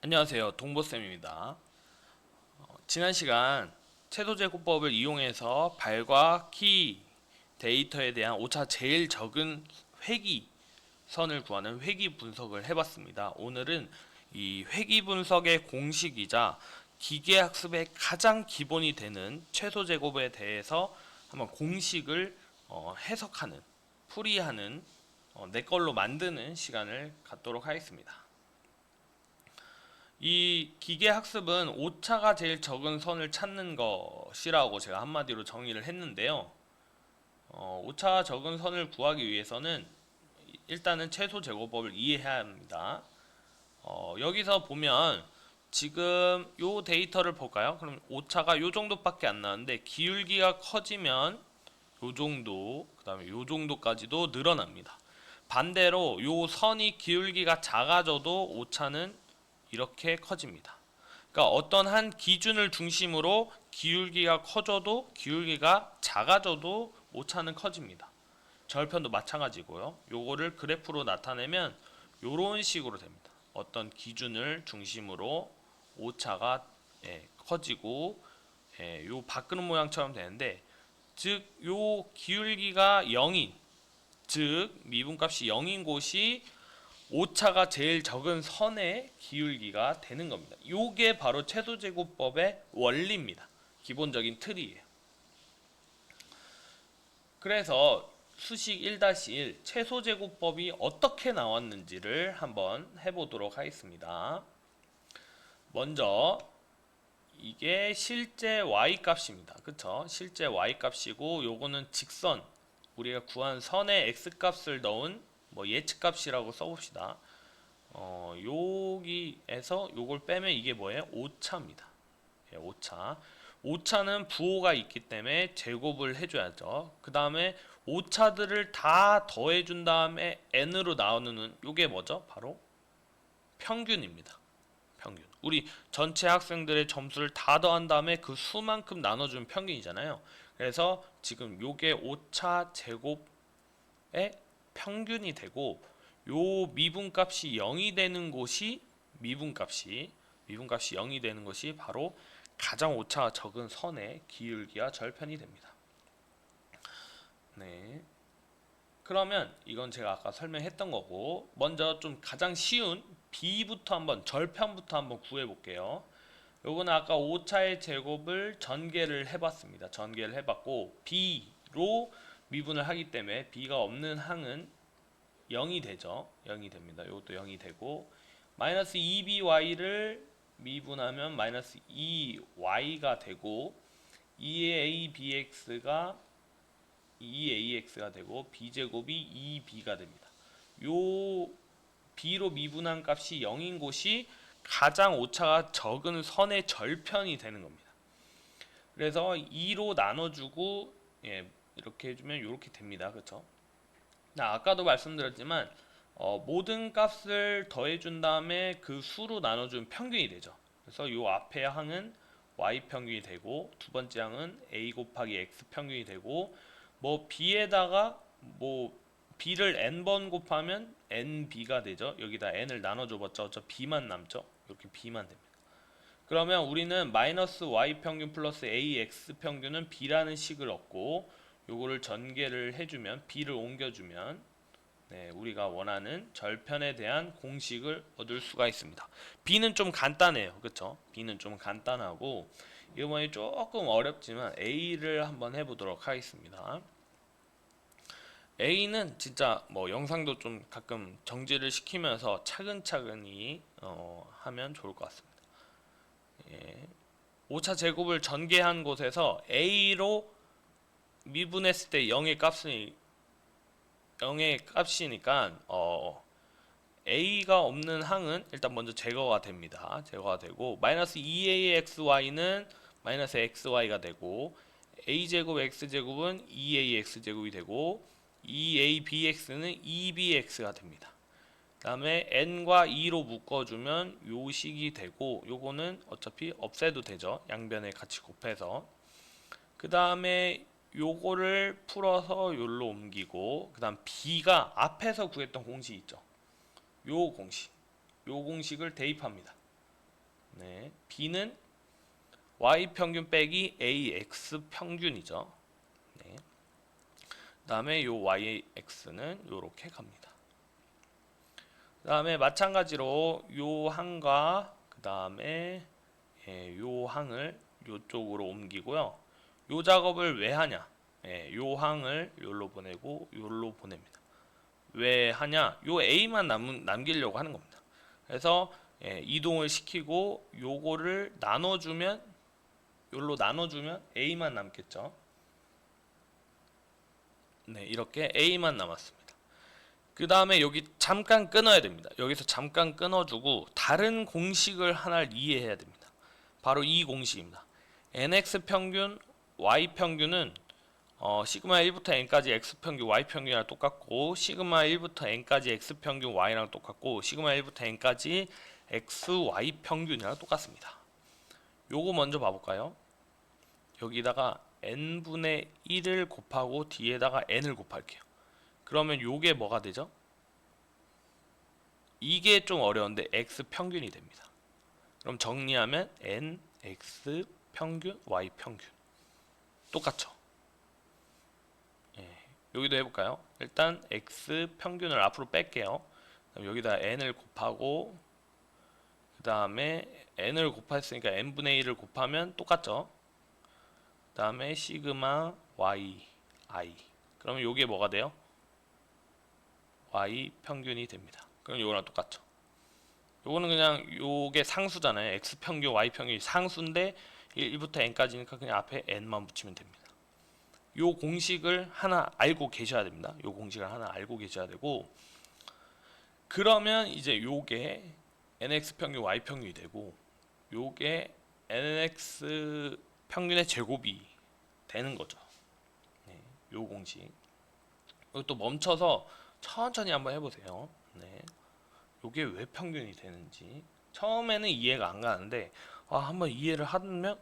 안녕하세요. 동보쌤입니다. 지난 시간 채소제곱법을 이용해서 발과 키 데이터에 대한 오차 제일 적은 회귀선을 구하는 회귀 분석을 해봤습니다. 오늘은 이 회귀 분석의 공식이자 기계학습의 가장 기본이 되는 최소제곱에 대해서 한번 공식을 해석하는, 풀이하는, 내 걸로 만드는 시간을 갖도록 하겠습니다. 이 기계 학습은 오차가 제일 적은 선을 찾는 것이라고 제가 한마디로 정의를 했는데요. 오차 적은 선을 구하기 위해서는 일단은 최소 제곱법을 이해해야 합니다. 여기서 보면 지금 요 데이터를 볼까요? 그럼 오차가 요 정도밖에 안 나는데 기울기가 커지면 요 정도, 그 다음에 요 정도까지도 늘어납니다. 반대로 요 선이 기울기가 작아져도 오차는 이렇게 커집니다. 그러니까 어떤 한 기준을 중심으로 기울기가 커져도 기울기가 작아져도 오차는 커집니다. 절편도 마찬가지고요. 요거를 그래프로 나타내면 요런 식으로 됩니다. 어떤 기준을 중심으로 오차가 커지고 요 바꾸는 모양처럼 되는데, 즉 요 기울기가 0인, 즉 미분값이 0인 곳이 오차가 제일 적은 선의 기울기가 되는 겁니다. 요게 바로 최소제곱법의 원리입니다. 기본적인 틀이에요. 그래서 수식 1-1 최소제곱법이 어떻게 나왔는지를 한번 해보도록 하겠습니다. 먼저 이게 실제 y값입니다. 그쵸? 실제 y값이고 요거는 직선, 우리가 구한 선의 x값을 넣은 예측값이라고 써봅시다. 여기에서 요걸 빼면 이게 뭐예요? 오차입니다. 오차. 오차는 부호가 있기 때문에 제곱을 해줘야죠. 그 다음에 오차들을 다 더해준 다음에 n으로 나오는 요게 뭐죠? 바로 평균입니다. 평균. 우리 전체 학생들의 점수를 다 더한 다음에 그 수만큼 나눠주면 평균이잖아요. 그래서 지금 요게 오차 제곱의 평균이 되고, 요 미분값이 0이 되는 곳이 미분값이 0이 되는 것이 바로 가장 오차가 적은 선의 기울기와 절편이 됩니다. 네. 그러면 이건 제가 아까 설명했던 거고, 먼저 좀 가장 쉬운 b부터 한번, 절편부터 한번 구해 볼게요. 요거는 아까 오차의 제곱을 전개를 해봤습니다. 전개를 해봤고 b로 미분을 하기 때문에 b가 없는 항은 0이 되죠. 0이 됩니다. 이것도 0이 되고, 마이너스 2by를 미분하면 마이너스 2y가 되고, 2abx가 2ax가 되고 b제곱이 2b가 됩니다. 요 b로 미분한 값이 0인 곳이 가장 오차가 적은 선의 절편이 되는 겁니다. 그래서 2로 나눠주고 이렇게 해주면 이렇게 됩니다. 그렇죠? 아까도 말씀드렸지만 모든 값을 더해준 다음에 그 수로 나눠주면 평균이 되죠. 그래서 이 앞에 항은 y 평균이 되고, 두 번째 항은 a 곱하기 x 평균이 되고, b에다가 b를 n번 곱하면 nb가 되죠. 여기다 n을 나눠줘봤자 저 b만 남죠. 이렇게 b만 됩니다. 그러면 우리는 마이너스 y 평균 플러스 ax 평균은 b라는 식을 얻고, 요거를 전개를 해주면 b를 옮겨주면 우리가 원하는 절편에 대한 공식을 얻을 수가 있습니다. b는 좀 간단해요. 그쵸? b는 좀 간단하고, 이번에 조금 어렵지만 a를 한번 해보도록 하겠습니다. A는 진짜 영상도 좀 가끔 정지를 시키면서 차근차근히 하면 좋을 것 같습니다. 예. 5차 제곱을 전개한 곳에서 A로 미분했을 때 0의 값이니까 A가 없는 항은 일단 먼저 제거가 됩니다. 제거가 되고, 마이너스 2AXY는 마이너스 XY가 되고, A제곱 X제곱은 2AX제곱이 되고, 2ABX는 2BX가 됩니다. 그 다음에 n과 2로 묶어주면 요 식이 되고, 요거는 어차피 없애도 되죠. 양변에 같이 곱해서. 그 다음에 요거를 풀어서 요로 옮기고, 그 다음 b가 앞에서 구했던 공식 있죠. 요 공식을 대입합니다. 네, b는 y 평균 빼기 ax 평균이죠. 네. 그다음에 요 yx는 요렇게 갑니다. 그다음에 마찬가지로 요 항과 그다음에 요 항을 요쪽으로 옮기고요. 요 작업을 왜 하냐? 요 항을 요로 보내고 요로 보냅니다. 왜 하냐? 요 A만 남기려고 하는 겁니다. 그래서 이동을 시키고 요거를 나눠주면 요로 나눠주면 A만 남겠죠. 네, 이렇게 A만 남았습니다. 그 다음에 여기 잠깐 끊어야 됩니다. 여기서 잠깐 끊어주고 다른 공식을 하나를 이해해야 됩니다. 바로 이 공식입니다. nx 평균, y 평균은 시그마 1부터 n까지 x 평균, y 평균이랑 똑같고 시그마 1부터 n까지 x 평균, y랑 똑같고 시그마 1부터 n까지 x, y 평균이랑 똑같습니다. 요거 먼저 봐볼까요? 여기다가 n분의 1을 곱하고 뒤에다가 n을 곱할게요. 그러면 요게 뭐가 되죠? 이게 좀 어려운데 x 평균이 됩니다. 그럼 정리하면 n, x 평균, y 평균 똑같죠? 여기도 해볼까요? 일단 x 평균을 앞으로 뺄게요. 그럼 여기다 n을 곱하고 그 다음에 n을 곱했으니까 n분의 1을 곱하면 똑같죠? 그 다음에 시그마 y i 그러면 요게 뭐가 돼요? y 평균이 됩니다. 그럼 요거랑 똑같죠? 요거는 그냥 요게 상수잖아요. x 평균, y 평균이 상수인데 1부터 n까지니까 그냥 앞에 n만 붙이면 됩니다. 요 공식을 하나 알고 계셔야 됩니다. 요 공식을 하나 알고 계셔야 되고 그러면 이제 요게 nx 평균, y 평균이 되고 요게 nx 평균의 제곱이 되는 거죠. 네, 요 공식. 이것도 멈춰서 천천히 한번 해보세요. 네, 요게 왜 평균이 되는지 처음에는 이해가 안 가는데 한번 이해를 하면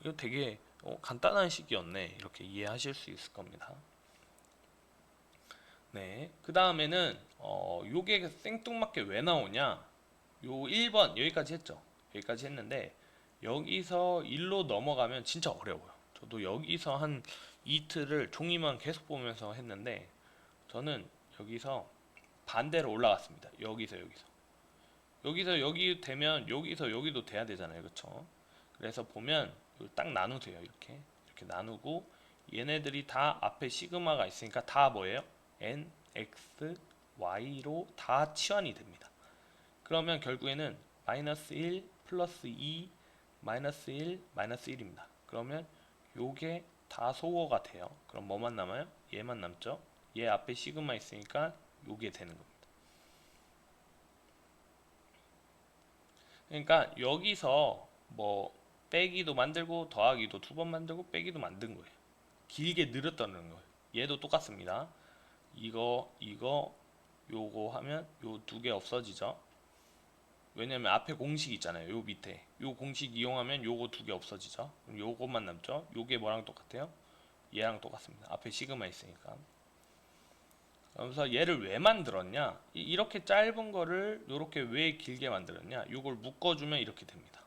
이거 되게 간단한 식이었네 이렇게 이해하실 수 있을 겁니다. 네, 그 다음에는 요게 생뚱맞게 왜 나오냐? 요 1번 여기까지 했죠. 여기까지 했는데 여기서 1로 넘어가면 진짜 어려워요. 저도 여기서 한 이틀을 종이만 계속 보면서 했는데 저는 여기서 반대로 올라갔습니다. 여기서 여기 되면 여기서 여기도 돼야 되잖아요. 그쵸? 그래서 보면 딱 나누세요. 이렇게 나누고 얘네들이 다 앞에 시그마가 있으니까 다 뭐예요? n, x, y로 다 치환이 됩니다. 그러면 결국에는 마이너스 1 플러스 2 마이너스 1 마이너스 1입니다. 그러면 요게 다 소거가 돼요. 그럼 뭐만 남아요? 얘만 남죠. 얘 앞에 시그마 있으니까 요게 되는 겁니다. 그러니까 여기서 뭐 빼기도 만들고 더하기도 두 번 만들고 빼기도 만든 거예요. 길게 늘었다는 거예요. 얘도 똑같습니다. 이거 요거 하면 요 두 개 없어지죠. 왜냐면 앞에 공식 있잖아요. 요 밑에 요 공식 이용하면 요거 두 개 없어지죠. 그럼 요것만 남죠. 요게 뭐랑 똑같아요? 얘랑 똑같습니다. 앞에 시그마 있으니까. 그래서 얘를 왜 만들었냐? 이렇게 짧은 거를 이렇게 왜 길게 만들었냐? 이걸 묶어주면 이렇게 됩니다.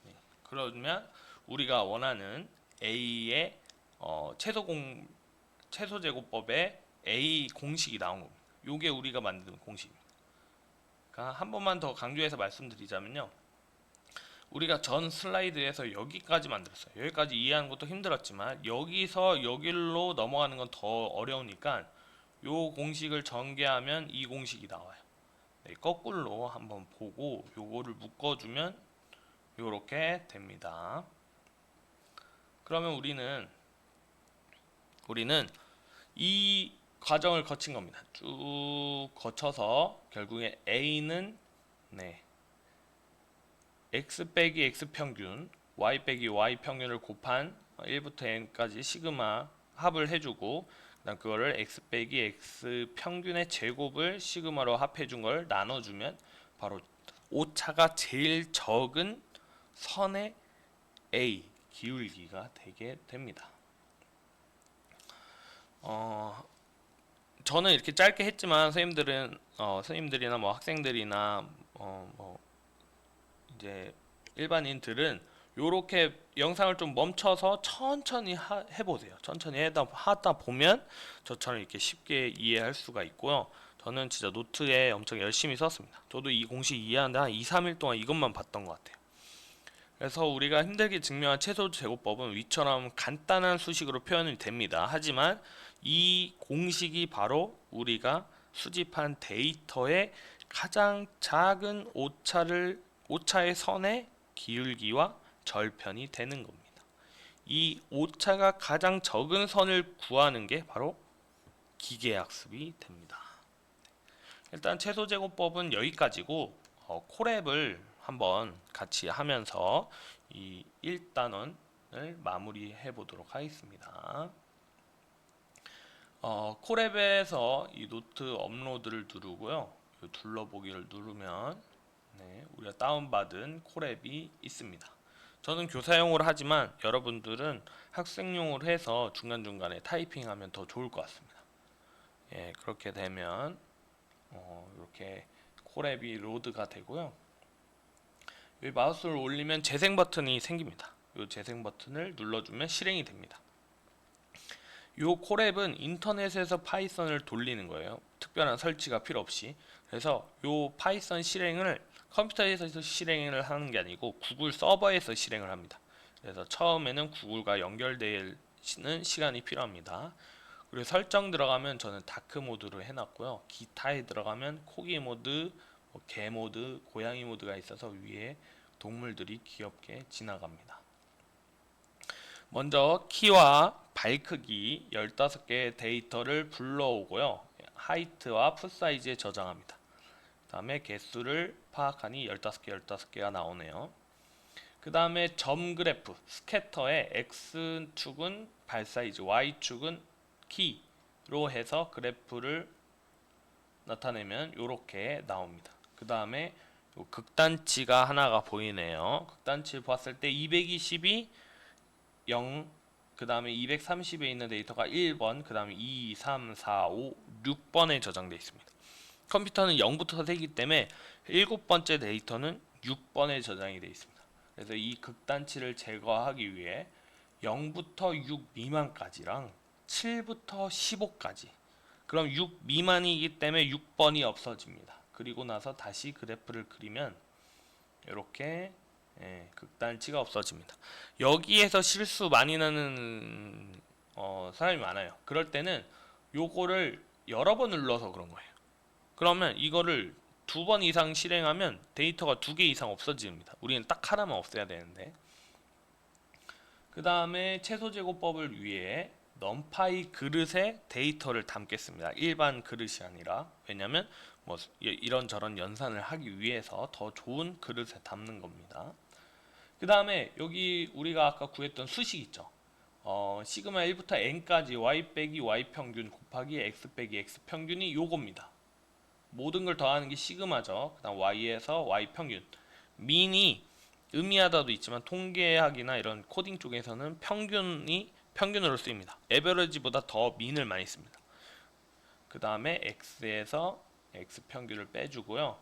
네. 그러면 우리가 원하는 A의 최소 제곱법의 A 공식이 나온 겁니다. 이게 우리가 만든 공식입니다. 그러니까 한 번만 더 강조해서 말씀드리자면요. 우리가 전 슬라이드에서 여기까지 만들었어요. 여기까지 이해하는 것도 힘들었지만 여기서 여기로 넘어가는 건 더 어려우니까 요 공식을 전개하면 이 공식이 나와요. 네, 거꾸로 한번 보고 요거를 묶어주면 요렇게 됩니다. 그러면 우리는 이 과정을 거친 겁니다. 쭉 거쳐서 결국에 A는 x 빼기 x 평균, y 빼기 y 평균을 곱한 1부터 n까지 시그마 합을 해주고 그다음 그거를 x 빼기 x 평균의 제곱을 시그마로 합해준 걸 나눠주면 바로 오차가 제일 적은 선의 A 기울기가 되게 됩니다. 저는 이렇게 짧게 했지만 선생님들이나 뭐 학생들이나 뭐 이제 일반인들은 요렇게 영상을 좀 멈춰서 천천히 해보세요. 천천히 하다 보면 저처럼 이렇게 쉽게 이해할 수가 있고요. 저는 진짜 노트에 엄청 열심히 썼습니다. 저도 이 공식 이해하는데 한 2, 3일 동안 이것만 봤던 것 같아요. 그래서 우리가 힘들게 증명한 최소 제곱법은 위처럼 간단한 수식으로 표현이 됩니다. 하지만 이 공식이 바로 우리가 수집한 데이터의 가장 작은 오차의 선의 기울기와 절편이 되는 겁니다. 이 오차가 가장 적은 선을 구하는 게 바로 기계학습이 됩니다. 일단 최소 제곱법은 여기까지고 콜앱을 한번 같이 하면서 이 1단원을 마무리해 보도록 하겠습니다. 콜앱에서 이 노트 업로드를 누르고요. 둘러보기를 누르면 우리가 다운받은 콜앱이 있습니다. 저는 교사용으로 하지만 여러분들은 학생용으로 해서 중간중간에 타이핑하면 더 좋을 것 같습니다. 그렇게 되면 이렇게 콜앱이 로드가 되고요. 여기 마우스를 올리면 재생 버튼이 생깁니다. 이 재생 버튼을 눌러주면 실행이 됩니다. 이 콜앱은 인터넷에서 파이썬을 돌리는 거예요. 특별한 설치가 필요 없이. 그래서 이 파이썬 실행을 컴퓨터에서 실행을 하는 게 아니고 구글 서버에서 실행을 합니다. 그래서 처음에는 구글과 연결되는 시간이 필요합니다. 그리고 설정 들어가면 저는 다크 모드로 해놨고요. 기타에 들어가면 코기 모드, 개 모드, 고양이 모드가 있어서 위에 동물들이 귀엽게 지나갑니다. 먼저 키와 발 크기 15개의 데이터를 불러오고요. 하이트와 풋사이즈에 저장합니다. 그 다음에 개수를 파악하니 15개가 나오네요. 그 다음에 점 그래프, 스캐터의 X축은 발 사이즈, Y축은 키로 해서 그래프를 나타내면 이렇게 나옵니다. 그 다음에 극단치가 하나가 보이네요. 극단치를 봤을 때 220이 0, 그 다음에 230에 있는 데이터가 1번, 그 다음에 2, 3, 4, 5, 6번에 저장되어 있습니다. 컴퓨터는 0부터 세기 때문에 7번째 데이터는 6번에 저장이 되어 있습니다. 그래서 이 극단치를 제거하기 위해 0부터 6 미만까지랑 7부터 15까지, 그럼 6 미만이기 때문에 6번이 없어집니다. 그리고 나서 다시 그래프를 그리면 이렇게 극단치가 없어집니다. 여기에서 실수 많이 나는 사람이 많아요. 그럴 때는 요거를 여러 번 눌러서 그런 거예요. 그러면 이거를 2번 이상 실행하면 데이터가 2개 이상 없어집니다. 우리는 딱 하나만 없애야 되는데. 그 다음에 최소 제곱법을 위해 넘파이 그릇에 데이터를 담겠습니다. 일반 그릇이 아니라. 왜냐면 뭐 이런저런 연산을 하기 위해서 더 좋은 그릇에 담는 겁니다. 그 다음에 여기 우리가 아까 구했던 수식 있죠. 시그마 1부터 n까지 y 빼기 y 평균 곱하기 x 빼기 x 평균이 요겁니다. 모든 걸 더하는 게 시그마죠. 그 다음 y에서 y 평균. 민이 의미하다도 있지만 통계학이나 이런 코딩 쪽에서는 평균으로 쓰입니다. 에버리지보다 더 민을 많이 씁니다. 그 다음에 x에서 x 평균을 빼주고요.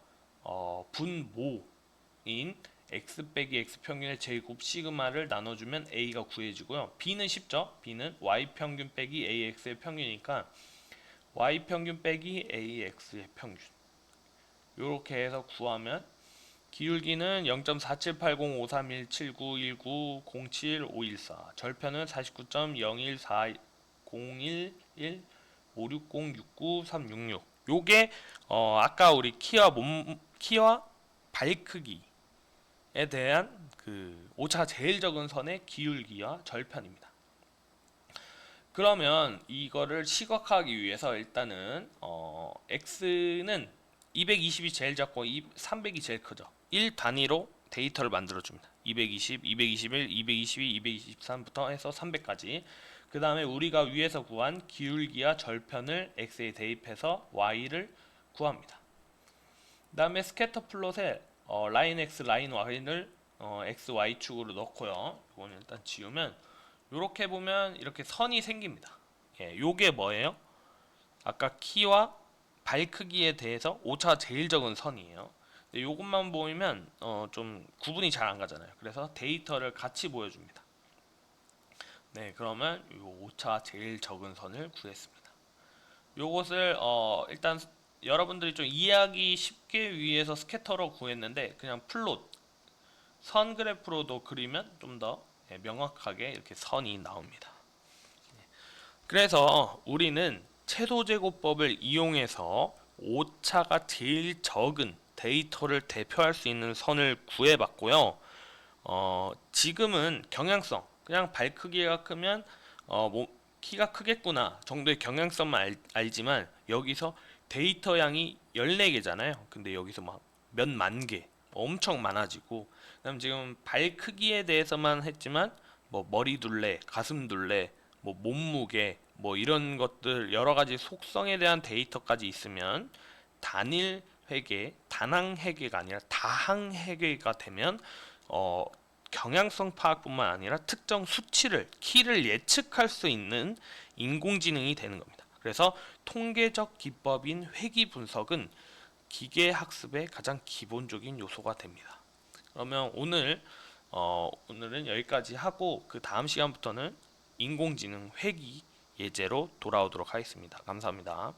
분모인 x 빼기 x 평균의 제곱 시그마를 나눠주면 a가 구해지고요. b는 쉽죠. b는 y 평균 빼기 ax의 평균이니까 y 평균 빼기 ax의 평균. 이렇게 해서 구하면 기울기는 0.4780531791907514, 절편은 49.014011560696366. 요게 아까 우리 키와 발 크기에 대한 그 오차 제일 적은 선의 기울기와 절편입니다. 그러면 이거를 시각화하기 위해서 일단은 x는 220이 제일 작고 300이 제일 크죠. 1 단위로 데이터를 만들어줍니다. 220, 221, 222, 223부터 해서 300까지. 그 다음에 우리가 위에서 구한 기울기와 절편을 x에 대입해서 y를 구합니다. 그 다음에 스캐터 플롯에 라인 x, 라인 y를 x, y축으로 넣고요. 이거는 일단 지우면 이렇게 보면 이렇게 선이 생깁니다. 요게 뭐예요? 아까 키와 발 크기에 대해서 오차가 제일 적은 선이에요. 근데 요것만 보이면 좀 구분이 잘 안 가잖아요. 그래서 데이터를 같이 보여줍니다. 네, 그러면 요 오차가 제일 적은 선을 구했습니다. 요것을 일단 여러분들이 좀 이해하기 쉽게 위해서 스캐터로 구했는데 그냥 플롯 선 그래프로도 그리면 좀 더 명확하게 이렇게 선이 나옵니다. 그래서 우리는 채도제곱법을 이용해서 오차가 제일 적은 데이터를 대표할 수 있는 선을 구해봤고요. 지금은 경향성, 그냥 발 크기가 크면 뭐 키가 크겠구나 정도의 경향성만 알지만 여기서 데이터 양이 14개잖아요. 근데 여기서 막 몇만 개, 엄청 많아지고, 그다음 지금 발 크기에 대해서만 했지만 뭐 머리 둘레, 가슴 둘레, 뭐 몸무게, 뭐 이런 것들 여러 가지 속성에 대한 데이터까지 있으면 단일 회계, 단항 회계가 아니라 다항 회계가 되면 어, 경향성 파악뿐만 아니라 특정 수치를, 키를 예측할 수 있는 인공지능이 되는 겁니다. 그래서 통계적 기법인 회귀 분석은 기계 학습의 가장 기본적인 요소가 됩니다. 그러면 오늘은 여기까지 하고 그 다음 시간부터는 인공지능 회귀 예제로 돌아오도록 하겠습니다. 감사합니다.